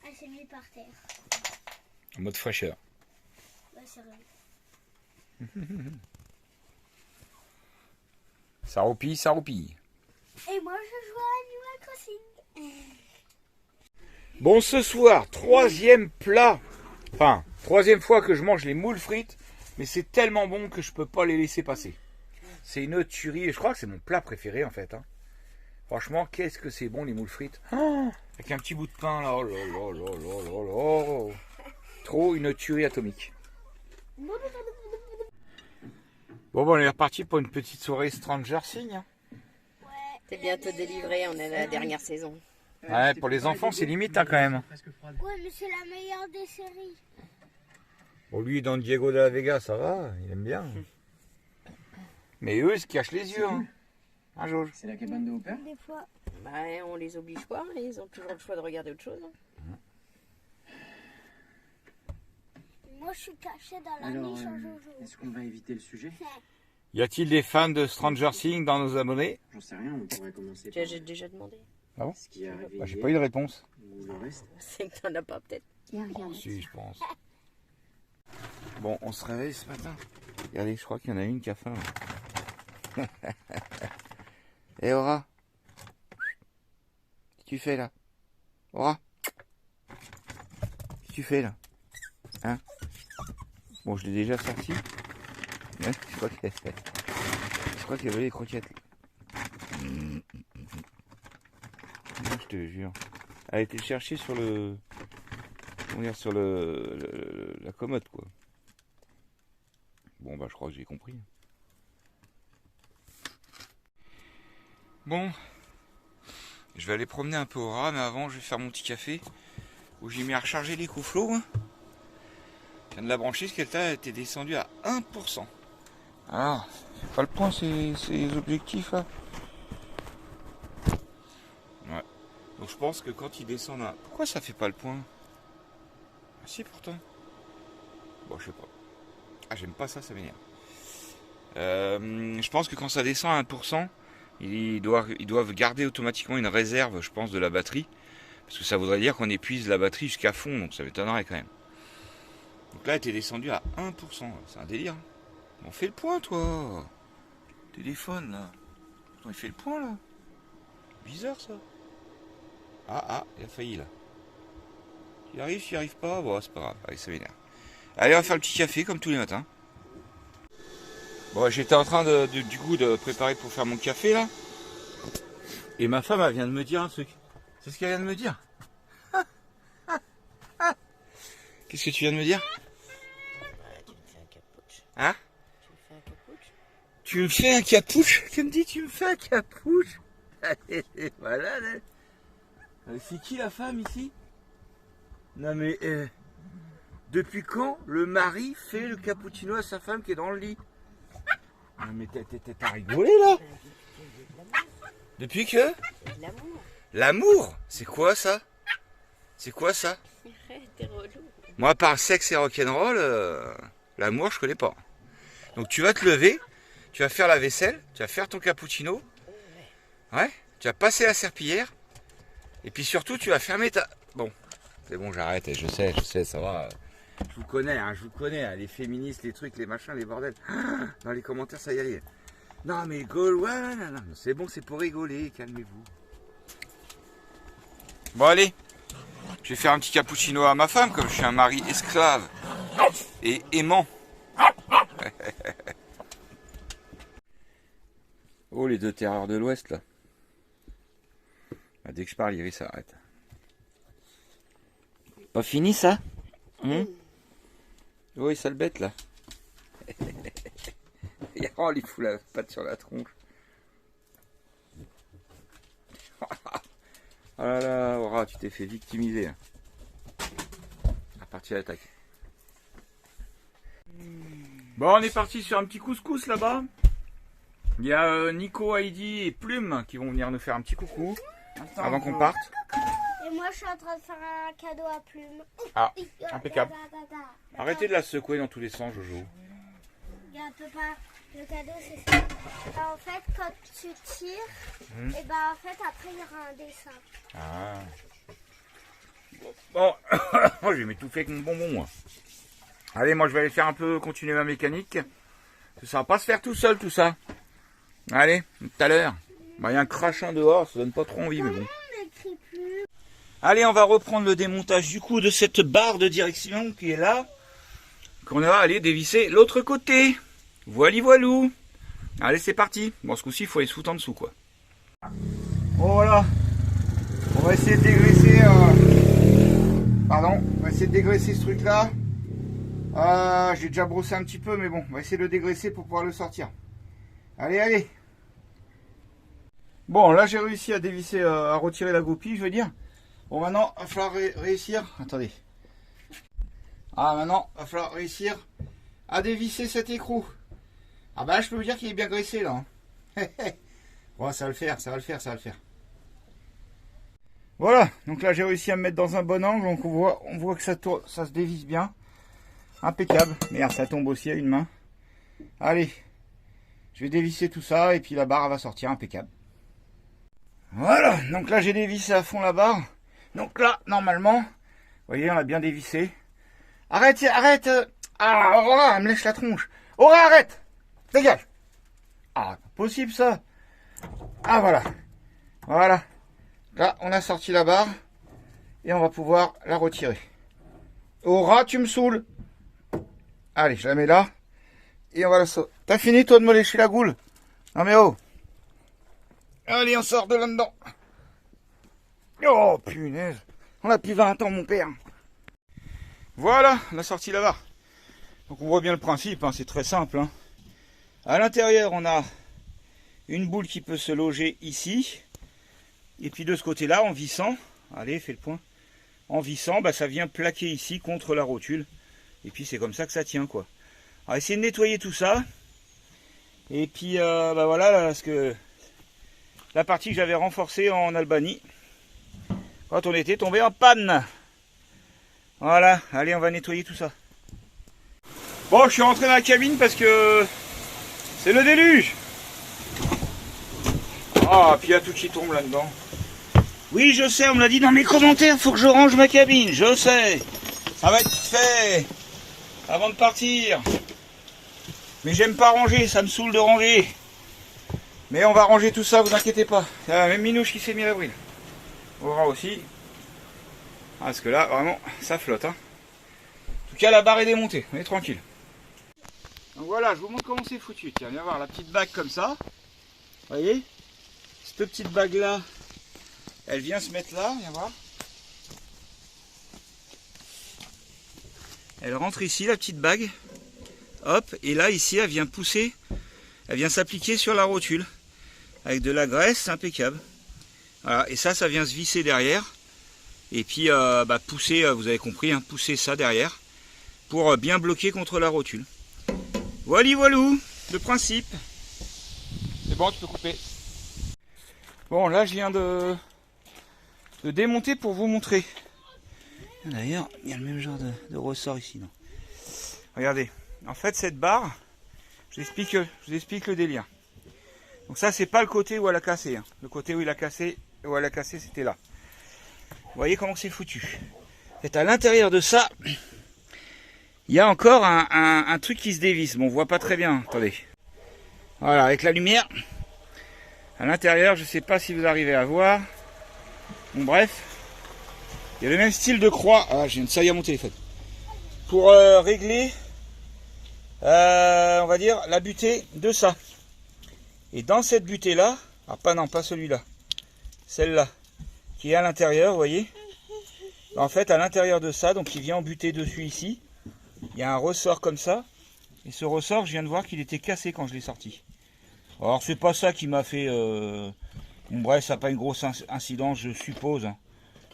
Elle s'est mise par terre. fraîcheur. Ouais, c'est vrai. Ça roupille. Et moi, je joue à Animal Crossing. Bon, ce soir, troisième plat. Enfin, troisième fois que je mange les moules frites. Mais c'est tellement bon que je peux pas les laisser passer. C'est une tuerie. Et je crois que c'est mon plat préféré, en fait. Hein. Franchement, qu'est-ce que c'est bon, les moules frites. Oh, avec un petit bout de pain, là. Oh là là là là là là. Trop une tuerie atomique. Bon, on est reparti pour une petite soirée Stranger Things. Hein. C'est bientôt délivré, on est à la dernière saison. Ouais, pour les enfants, c'est limite hein, quand même. Ouais, mais c'est la meilleure des séries. Bon, lui, dans Diego de la Vega, ça va, il aime bien. Mais eux, ils se cachent les yeux. Hein, Jauge. C'est la cabane de Hopper. Des fois. Bah, on les oblige pas, ils ont toujours le choix de regarder autre chose. Hein. Moi, je suis cachée dans la Alors, niche à Jojo. est-ce qu'on va éviter le sujet? Y a-t-il des fans de Stranger Things dans nos abonnés? J'en sais rien, on pourrait commencer Tu par as déjà demandé. ce qui est arrivé J'ai hier, pas eu de réponse. ou le reste. C'est que t'en as pas peut-être. Si, je pense. Bon, on se réveille ce matin. Regardez, je crois qu'il y en a une qui a faim. Et Aura? Qu'est-ce que tu fais là? Aura? Qu'est-ce que tu fais là? Hein? Bon, je l'ai déjà sorti. Ouais, je crois qu'il y avait les croquettes. Je te jure. Elle a été cherchée sur le... Comment dire, sur la commode, quoi. Bon, bah, je crois que j'ai compris. Bon. Je vais aller promener un peu au rat, mais avant, je vais faire mon petit café. Où j'ai mis à recharger les coups flots. Hein. Je viens de la brancher, parce qu'elle était descendue à 1%. Ah, c'est pas le point ces objectifs là. Ouais. Donc je pense que quand ils descendent à... Pourquoi ça fait pas le point? Ah si pourtant. Bon je sais pas. Ah j'aime pas ça, ça m'énerve. Je pense que quand ça descend à 1%, ils doivent garder automatiquement une réserve, je pense, de la batterie. Parce que ça voudrait dire qu'on épuise la batterie jusqu'à fond, donc ça m'étonnerait quand même. Donc là, t'es descendu à 1%, c'est un délire. On fait le point, toi. Téléphone, là. Il fait le point, là. Bizarre, ça. Ah, il a failli, là. Il arrive, s'il arrive pas, bon, c'est pas grave. Allez, ça m'énerve. Allez, on va faire le petit café, comme tous les matins. Bon, j'étais en train du coup de préparer pour faire mon café, là. Et ma femme, elle vient de me dire un truc. C'est ce qu'elle vient de me dire. Qu'est-ce que tu viens de me dire? Tu me fais un capouche. Hein? Tu me fais un capouche. Tu me fais un capouche? Tu me dis tu me fais un capouche? Voilà, là. C'est qui la femme ici? Non mais, depuis quand le mari fait le cappuccino à sa femme qui est dans le lit? Non mais t'as rigolé là? Depuis que? L'amour. L'amour? C'est quoi ça? C'est quoi ça? T'es relou. Moi, par sexe et rock'n'roll, l'amour, je connais pas. Donc tu vas te lever, tu vas faire la vaisselle, tu vas faire ton cappuccino. Ouais, tu vas passer la serpillière. Et puis surtout, tu vas fermer ta... Bon, c'est bon, j'arrête, je sais, ça va. Je vous connais, hein, les féministes, les trucs, les machins, les bordels. Dans les commentaires, ça y est. Non mais ouais, non, c'est bon, c'est pour rigoler, calmez-vous. Bon allez, je vais faire un petit cappuccino à ma femme, comme je suis un mari esclave et aimant. Oh les deux terreurs de l'Ouest là. Dès que je parle, Iris s'arrête. Pas fini ça? Oui, sale bête là. Oh, il fout la patte sur la tronche. Oh là là, Aura, tu t'es fait victimiser. À partir de l'attaque. Bon, on est parti sur un petit couscous là-bas. Il y a Nico, Heidi et Plume qui vont venir nous faire un petit coucou. Avant qu'on parte. Et moi, je suis en train de faire un cadeau à Plume. Ah, impeccable. Arrêtez de la secouer dans tous les sens, Jojo. Regarde, papa, le cadeau, c'est ça. En fait, quand tu tires, et ben en fait, après, il y aura un dessin. Ah. Bon, moi, je vais m'étouffer avec mon bonbon, moi. Allez, moi, je vais aller faire un peu, continuer ma mécanique. Ça va pas se faire tout seul, tout ça. Allez, tout à l'heure. Bah, il y a un crachin dehors, ça donne pas trop envie, mais bon. Allez, on va reprendre le démontage du coup de cette barre de direction qui est là. Qu'on va aller dévisser l'autre côté. Voili voilou. Allez, c'est parti. Bon, ce coup-ci, il faut aller se foutre en dessous, quoi. Bon, voilà. On va essayer de dégraisser... Pardon, on va essayer de dégraisser ce truc-là. J'ai déjà brossé un petit peu, mais bon, on va essayer de le dégraisser pour pouvoir le sortir. Allez, allez. Bon, là, j'ai réussi à dévisser, à retirer la goupille, je veux dire. Bon, maintenant, il va falloir réussir... Attendez. Ah, maintenant, il va falloir réussir à dévisser cet écrou. Ah bah, je peux vous dire qu'il est bien graissé, là. Hein. Bon, ça va le faire, ça va le faire, ça va le faire. Voilà, donc là, j'ai réussi à me mettre dans un bon angle. Donc, on voit que ça se dévisse bien. Impeccable. Merde, ça tombe aussi à une main. Allez, je vais dévisser tout ça et puis la barre va sortir impeccable. Voilà, donc là, j'ai dévissé à fond la barre. Donc là, normalement, vous voyez, on a bien dévissé. Arrête, arrête. Ah, Aura, elle me lèche la tronche. Aura, arrête. Dégage. Ah, pas possible ça. Ah, voilà. Voilà. Là, on a sorti la barre. Et on va pouvoir la retirer. Aura, tu me saoules. Allez, je la mets là. Et on va la sortir. T'as fini, toi, de me lécher la goule? Non, mais oh. Allez, on sort de là-dedans. Oh, punaise. On a plus 20 ans, mon père. Voilà, on a sorti la barre. Donc on voit bien le principe, hein, c'est très simple. Hein. À l'intérieur, on a une boule qui peut se loger ici. Et puis de ce côté-là, en vissant, allez, fais le point. En vissant, bah, ça vient plaquer ici contre la rotule. Et puis c'est comme ça que ça tient, quoi. Alors essayez de nettoyer tout ça. Et puis bah voilà, là, parce que la partie que j'avais renforcée en Albanie, quand on était tombé en panne. Voilà, allez, on va nettoyer tout ça. Bon, je suis rentré dans la cabine parce que c'est le déluge. Ah, puis il y a tout qui tombe là-dedans. Oui, je sais, on me l'a dit dans mes commentaires, faut que je range ma cabine, je sais. Ça va être fait avant de partir. Mais j'aime pas ranger, ça me saoule de ranger. Mais on va ranger tout ça, vous inquiétez pas. Il y a même Minouche qui s'est mis à l'abri. Aura aussi. Parce que là, vraiment, ça flotte. Hein. En tout cas, la barre est démontée, on est tranquille. Donc voilà, je vous montre comment c'est foutu. Tiens, viens voir la petite bague comme ça. Vous voyez? Cette petite bague là, elle vient se mettre là, viens voir. Elle rentre ici, la petite bague. Hop, et là, ici, elle vient pousser, elle vient s'appliquer sur la rotule. Avec de la graisse, c'est impeccable. Voilà, et ça vient se visser derrière. Et puis, pousser, vous avez compris, hein, pousser ça derrière. Pour bien bloquer contre la rotule. Voilà, voilou, le principe. C'est bon, tu peux couper. Bon, là, je viens de démonter pour vous montrer. D'ailleurs, il y a le même genre de ressort ici. Non. Regardez, en fait, cette barre, je vous explique le délire. Donc ça, c'est pas le côté où elle a cassé. Hein. Le côté où elle a cassé, c'était là. Vous voyez comment c'est foutu. Et à l'intérieur de ça, il y a encore un truc qui se dévisse. Bon, on voit pas très bien. Attendez. Voilà, avec la lumière. À l'intérieur, je sais pas si vous arrivez à voir. Bon, bref. Il y a le même style de croix. Ah, j'ai une saillie à mon téléphone. Pour régler, on va dire, la butée de ça. Et dans cette butée-là, pas celui-là. Celle-là, qui est à l'intérieur, vous voyez. En fait, à l'intérieur de ça, donc qui vient en butée dessus ici, il y a un ressort comme ça. Et ce ressort, je viens de voir qu'il était cassé quand je l'ai sorti. Alors, c'est pas ça qui m'a fait... Bon, bref, ça n'a pas une grosse incidence, je suppose. Hein.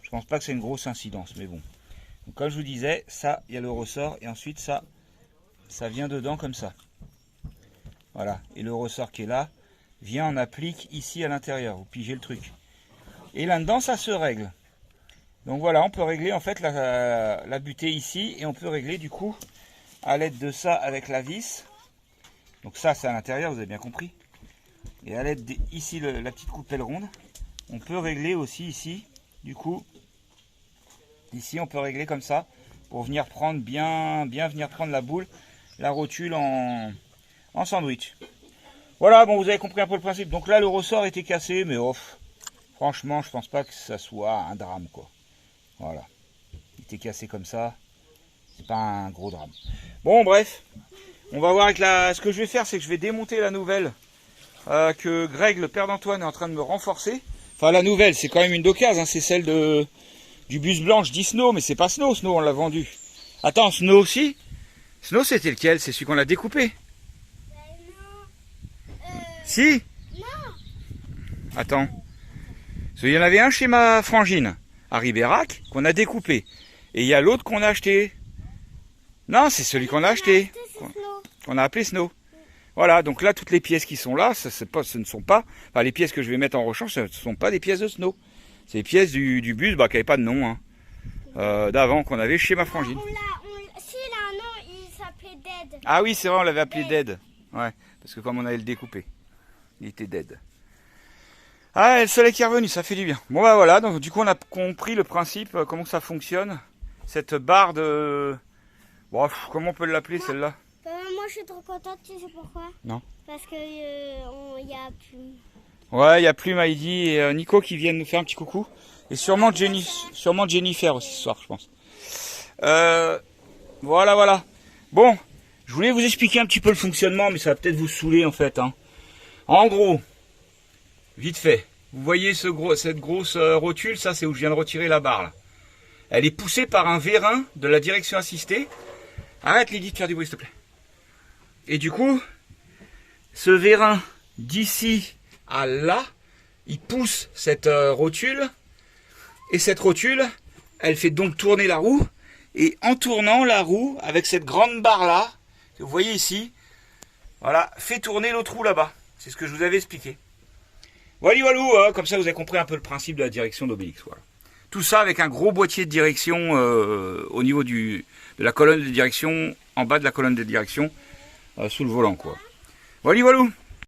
Je pense pas que c'est une grosse incidence, mais bon. Donc, comme je vous disais, ça, il y a le ressort. Et ensuite, ça vient dedans comme ça. Voilà. Et le ressort qui est là, vient en applique ici à l'intérieur. Vous pigez le truc. Et là-dedans, ça se règle. Donc voilà, on peut régler en fait la butée ici. Et on peut régler du coup, à l'aide de ça, avec la vis. Donc ça, c'est à l'intérieur, vous avez bien compris. Et à l'aide ici, la petite coupelle ronde, on peut régler aussi ici, du coup, ici on peut régler comme ça, pour venir prendre bien venir prendre la boule, la rotule en sandwich. Voilà, bon, vous avez compris un peu le principe. Donc là, le ressort était cassé, mais franchement, je pense pas que ça soit un drame, quoi. Voilà. Il était cassé comme ça, c'est pas un gros drame. Bon, bref, on va voir avec ce que je vais faire, c'est que je vais démonter la nouvelle. Que Greg, le père d'Antoine, est en train de me renforcer. Enfin, la nouvelle, c'est quand même une d'occasion, hein, c'est celle du bus blanc. Je dis Snow, mais c'est pas Snow, on l'a vendu. Attends, Snow aussi? Snow, c'était lequel? C'est celui qu'on a découpé? Si? Non. Attends. Il y en avait un chez ma frangine, à Ribérac, qu'on a découpé. Et il y a l'autre qu'on a acheté. Non, c'est celui qu'on a acheté. Qu'on a appelé Snow. Voilà, donc là, toutes les pièces qui sont là, ce ne sont pas... Enfin, les pièces que je vais mettre en rechange, ce ne sont pas des pièces de Snow. C'est les pièces du bus, qui n'avaient pas de nom, hein, d'avant, qu'on avait chez ma frangine. Si, il a un nom, il s'appelait Dead. Ah oui, c'est vrai, on l'avait appelé Dead. Ouais, parce que comme on allait le découper, il était Dead. Ah, le soleil qui est revenu, ça fait du bien. Bon, bah voilà, donc du coup, on a compris le principe, comment ça fonctionne. Cette barre de... Bon, comment on peut l'appeler, celle-là? Moi, je suis trop contente, tu sais pourquoi? Non. Parce que y a Plume. Ouais, il y a Plume, Heidi et Nico qui viennent nous faire un petit coucou. Et sûrement Jennifer aussi ce soir, je pense. Voilà. Bon, je voulais vous expliquer un petit peu le fonctionnement, mais ça va peut-être vous saouler en fait. Hein. En gros, vite fait, vous voyez cette grosse rotule, ça c'est où je viens de retirer la barre. Là. Elle est poussée par un vérin de la direction assistée. Arrête Lydie de faire du bruit s'il te plaît. Et du coup, ce vérin d'ici à là, il pousse cette rotule. Et cette rotule, elle fait donc tourner la roue. Et en tournant la roue, avec cette grande barre là, que vous voyez ici, Voilà, fais tourner l'autre roue là-bas. C'est ce que je vous avais expliqué. Voilà, voilà, comme ça vous avez compris un peu le principe de la direction d'Obélix. Voilà. Tout ça avec un gros boîtier de direction au niveau de la colonne de direction, en bas de la colonne de direction, sous le volant, quoi. Voilà, voilà.